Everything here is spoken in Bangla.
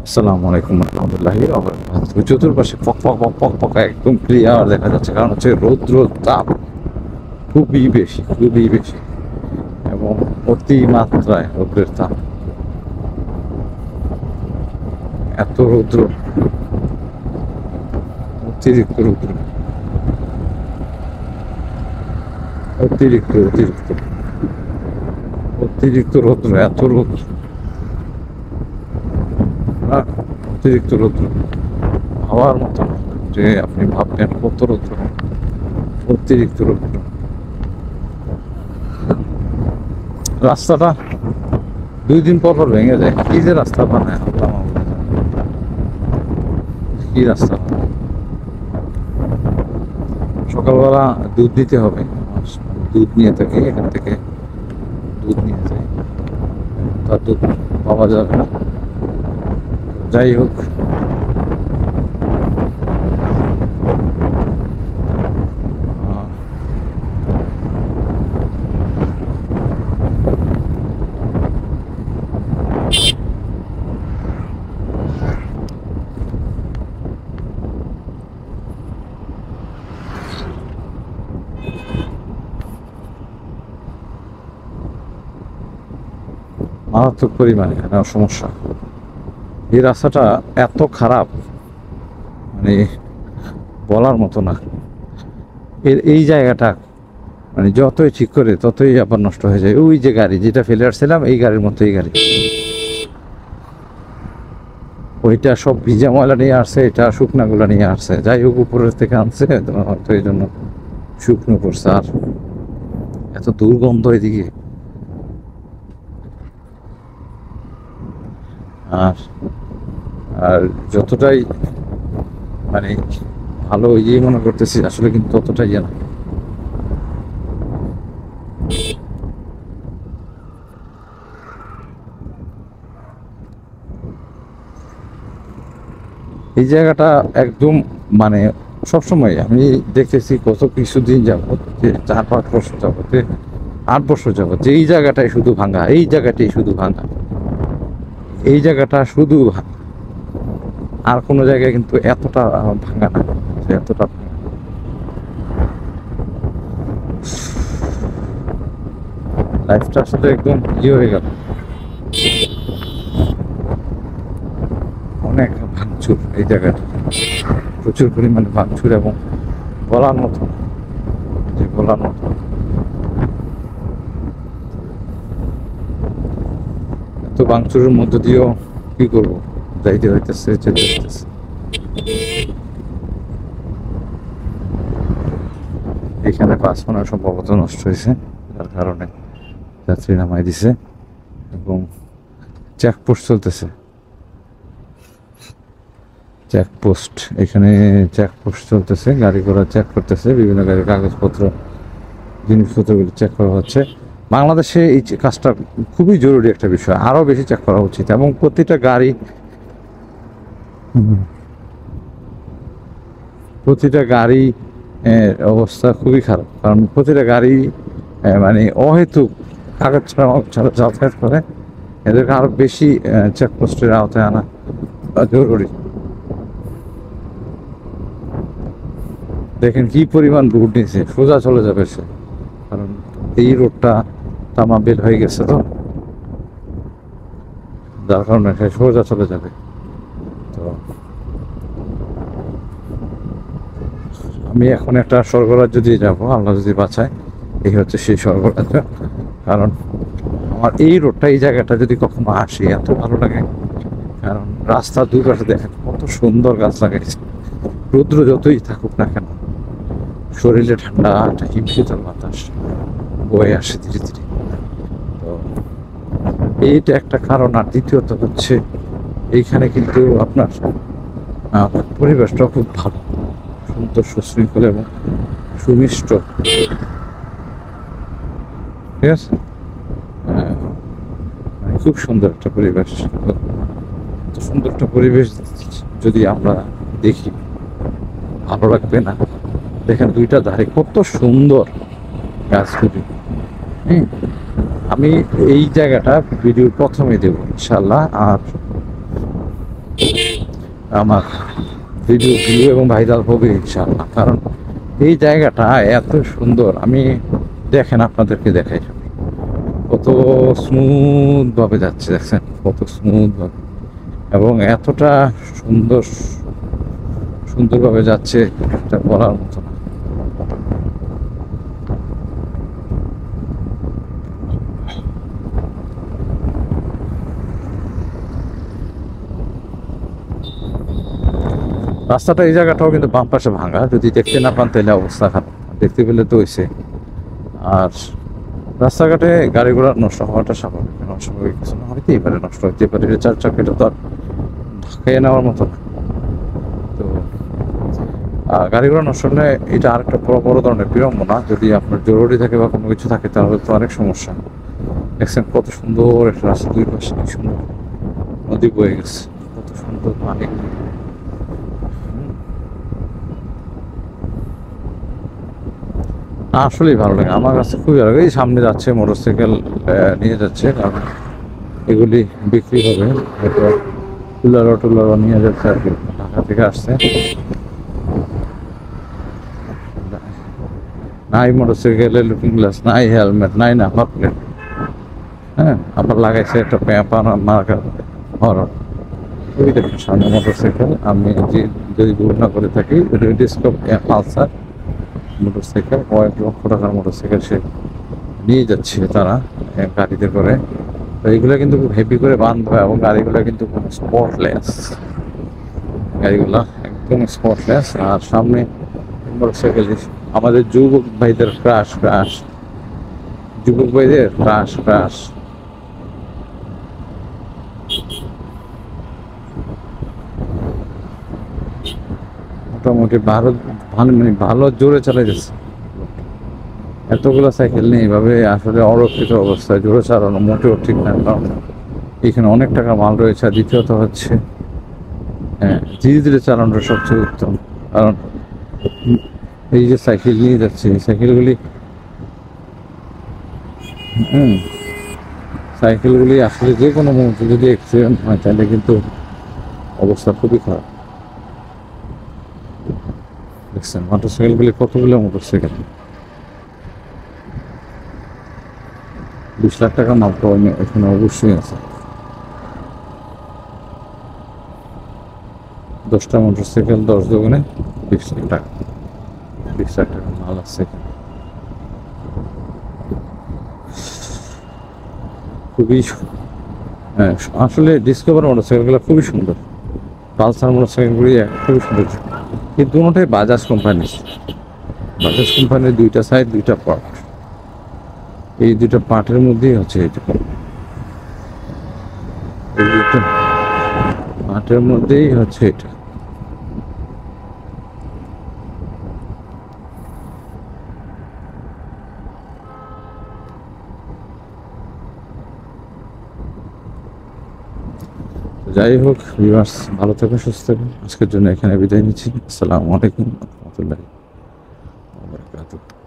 আসসালামু আলাইকুম রহমতুল্লাহি ওয়া বারাকাতুহু। চতুর্পাশে পক পক পক পক পক একদম ক্লিয়ার দেখা যাচ্ছে, কারণ হচ্ছে রৌদ্র তাপ খুবই বেশি, খুবই বেশি এবং অতি মাত্রায় রৌদ্রের তাপ। এত রৌদ্র, অতিরিক্ত রৌদ্র, অতিরিক্ত অতিরিক্ত অতিরিক্ত রৌদ্র, এত রৌদ্র, হ্যাঁ, অতিরিক্ত রৌদ্র হওয়ার মতো না যে আপনি ভাববেন কত রৌদ্র, অতিরিক্ত রৌদ্র। রাস্তাটা 2 দিন পর পর ভেঙে যায়। কি যে রাস্তা বানায় আল্লাহ মাহবুব জানে। কি রাস্তা বানায়। সকালবেলা দুধ দিতে হবে, দুধ নিয়ে থাকি, এখান থেকে দুধ নিয়ে যাই, তার দুধ পাওয়া যাবে না। যাই হোক, মারাত্মক পরিমাণে এখানে সমস্যা। এই রাস্তাটা এত খারাপ, মানে বলার মতো না। এই জায়গাটা মানে যতই ঠিক করে ততই আবার নষ্ট হয়ে যায়। ওই যে গাড়ি যেটা ফেলে আসছিলাম, এই গাড়ির মতো এই গাড়ি, ওইটা সব ভিজা ময়লা নিয়ে আসছে, এটা শুকনাগুলো নিয়ে আসছে। যাই হোক, উপরের থেকে আনছে হয়তো এই জন্য শুকনো করছে। আর এত দুর্গন্ধ এদিকে। আর আর যতটাই মানে ভালো ইয়ে মনে করতেছি, আসলে কিন্তু ততটাই ইয়ে না। এই জায়গাটা একদম মানে সবসময় আমি দেখতেছি গত কিছুদিন যাবত, যে 4-5 বছর যাবতে, 8 বছর যাবত, যে এই জায়গাটাই শুধু ভাঙা, এই জায়গাটাই শুধু ভাঙা, এই জায়গাটা শুধু ভাঙা। আর কোনো জায়গায় কিন্তু এতটা ভাঙা না, যে এতটা ভাঙা। লাইফটা আসলে একদম ইয়ে হয়ে গেল। অনেক ভাঙচুর এই জায়গাটা, প্রচুর পরিমাণে ভাঙচুর, এবং বলার মতো না, যে বলার মতো না। এত ভাঙচুরের মধ্য দিয়েও কি করবো, যাইতে হইতেছে, যেতে হইতেছে। এখানে বাসমানা সম্ভবত নষ্ট হয়েছে, যার কারণে যাত্রী নামাই দিছে, এবং চেকপোস্ট চলতেছে। চেকপোস্ট, এখানে চেকপোস্ট চলতেছে, গাড়ি ঘোড়া চেক করতেছে, বিভিন্ন গাড়ির কাগজপত্র, জিনিসপত্রগুলো চেক করা হচ্ছে। বাংলাদেশে এই কাজটা খুবই জরুরি একটা বিষয়, আরও বেশি চেক করা উচিত। এবং প্রতিটা গাড়ি অবস্থা খুবই খারাপ, কারণ প্রতিটা গাড়ি মানে অহেতুক কাগজ ছাড়া যাতায়াত করে। এদেরকে আরো বেশি চেকপোস্টের আওতায় আনা জরুরি। দেখেন কি পরিমাণ রোড নিয়েছে, সোজা চলে যাবে সে, কারণ এই রোডটা তামা বের হয়ে গেছে, তো যার কারণে সে সোজা চলে যাবে। তো আমি এখন একটা স্বর্গরাজ্য দিয়ে যাবো, আল্লাহ যদি বাঁচায়। এই হচ্ছে সেই স্বর্গরাজ্য। কারণ আমার এই রোডটা, এই জায়গাটা যদি কখনো আসি, এত ভালো লাগে। কারণ রাস্তা দুপাশে দেখেন কত সুন্দর গাছ লাগাইছে। রৌদ্র যতই থাকুক না কেন, শরীরে ঠান্ডা একটা হিমশীতল বাতাস বয়ে আসে ধীরে ধীরে। তো এইটা একটা কারণ। আর দ্বিতীয়ত হচ্ছে, এইখানে কিন্তু আপনার পরিবেশটা খুব ভালো, সুন্দর, সুশৃঙ্খল এবং সুমিষ্ট। ঠিক আছে, মানে খুব সুন্দর একটা পরিবেশ। এত সুন্দর একটা পরিবেশ যদি আমরা দেখি, ভালো লাগবে না? দেখেন দুইটা ধারে কত সুন্দর গাছগুলি। হ্যাঁ, আমি এই জায়গাটা ভিডিওর প্রথমে দেবো ইনশাল্লাহ। আর আমার ভিডিও ভিডিও এবং ভাইরাল হবে ইনশাআল্লাহ। কারণ এই জায়গাটা এত সুন্দর, আমি দেখেন আপনাদেরকে দেখাই কত স্মুথ ভাবে যাচ্ছে, দেখছেন কত স্মুথ ভাবে এবং এতটা সুন্দর সুন্দরভাবে যাচ্ছে, এটা বলার মতো না। রাস্তাটা এই জায়গাটাও কিন্তু বাম পাশে ভাঙা, যদি দেখতে না পান তাহলে অবস্থা খারাপ, দেখতে পেলে তো হয়েছে। আর রাস্তাঘাটে গাড়ি ঘোড়া নষ্ট হওয়াটা স্বাভাবিক, অস্বাভাবিক কিছু না, হইতেই পারে, নষ্ট হইতেই পারে, চার চাকাটা তো আর খেয়ে নেওয়ার মতো না। তো গাড়ি ঘোড়া নষ্ট হলে এটা আরেকটা বড় বড় ধরনের বিড়ম্বনা, যদি আপনার জরুরি থাকে বা কোনো কিছু থাকে তাহলে তো অনেক সমস্যা। দেখছেন কত সুন্দর একটা রাস্তা, দুই পাশে কি সুন্দর নদী বয়ে গেছে, কত সুন্দর পানি। আসলেই ভালো লাগে, আমার কাছে খুবই ভালো লাগে। এই সামনে যাচ্ছে মোটরসাইকেল নিয়ে যাচ্ছে, কারণ এগুলি বিক্রি হবে, হয়তো টুলারও টুলারও নিয়ে যাচ্ছে আর কি, ঢাকা থেকে আসছে। নাই মোটরসাইকেলের লুকিং গ্লাস, নাই হেলমেট, নাই নাম্বার প্লেট, হ্যাঁ আবার লাগাইছে একটা পেঁপা মার্কার হরন। ওই দেখুন সামনে মোটরসাইকেল, আমি যদি ভুল না করে থাকি রেডিস্কোপ পালসার মোটরসাইকেল, কয়েক লক্ষ টাকার মোটরসাইকেল সে নিয়ে যাচ্ছে তারা গাড়িতে করে। তো এইগুলো কিন্তু খুব হেভি করে বাঁধবে এবং গাড়িগুলো কিন্তু কোনো স্পটলেস, গাড়িগুলো একদম স্পটলেস। আর সামনে মোটরসাইকেল, আমাদের যুবক ভাইদের ক্রাশ ক্রাশ, যুবক ভাইদের ক্রাশ ক্রাশ। মোটামুটি ভালো জোরে চালাই যাচ্ছে। এতগুলো সাইকেল নিয়ে এইভাবে আসলে অরক্ষিত অবস্থায় জোরে চালানো মোটেও ঠিক না, কারণ এখানে অনেক টাকা মাল রয়েছে। আর দ্বিতীয়ত হচ্ছে ধীরে ধীরে চালানোটা সবচেয়ে উত্তম, কারণ এই যে সাইকেল নিয়ে যাচ্ছে এই সাইকেলগুলি সাইকেলগুলি আসলে যে কোনো মুহূর্তে যদি অ্যাক্সিডেন্ট হয় তাহলে কিন্তু অবস্থা খুবই খারাপ। দেখছেন মোটরসাইকেলগুলি কতগুলো মোটরসাইকেল, 20 লাখ টাকা মাল তো এখানে অবশ্যই আছে। 10টা মোটরসাইকেল 10 দোকানে 20 লাখ টাকা, 20 লাখ টাকা মাল আছে এখানে। খুবই আসলে ডিসকভার মোটরসাইকেলগুলো খুবই সুন্দর, পালসার মোটরসাইকেলগুলি খুবই সুন্দর। এই দুটোটাই বাজাজ কোম্পানির, বাজাজ কোম্পানির দুইটা সাইড দুইটা পার্ট, এই দুইটা পার্টের মধ্যেই হচ্ছে এটা, এই দুটো পার্টের মধ্যেই হচ্ছে এটা। যাই হোক ভিউয়ার্স, ভালো থাকুন, সুস্থ থাকুন, আজকের জন্য এখানে বিদায় নিচ্ছি। আসসালামু আলাইকুম ওয়া রাহমাতুল্লাহি ওয়া বারাকাতুহু।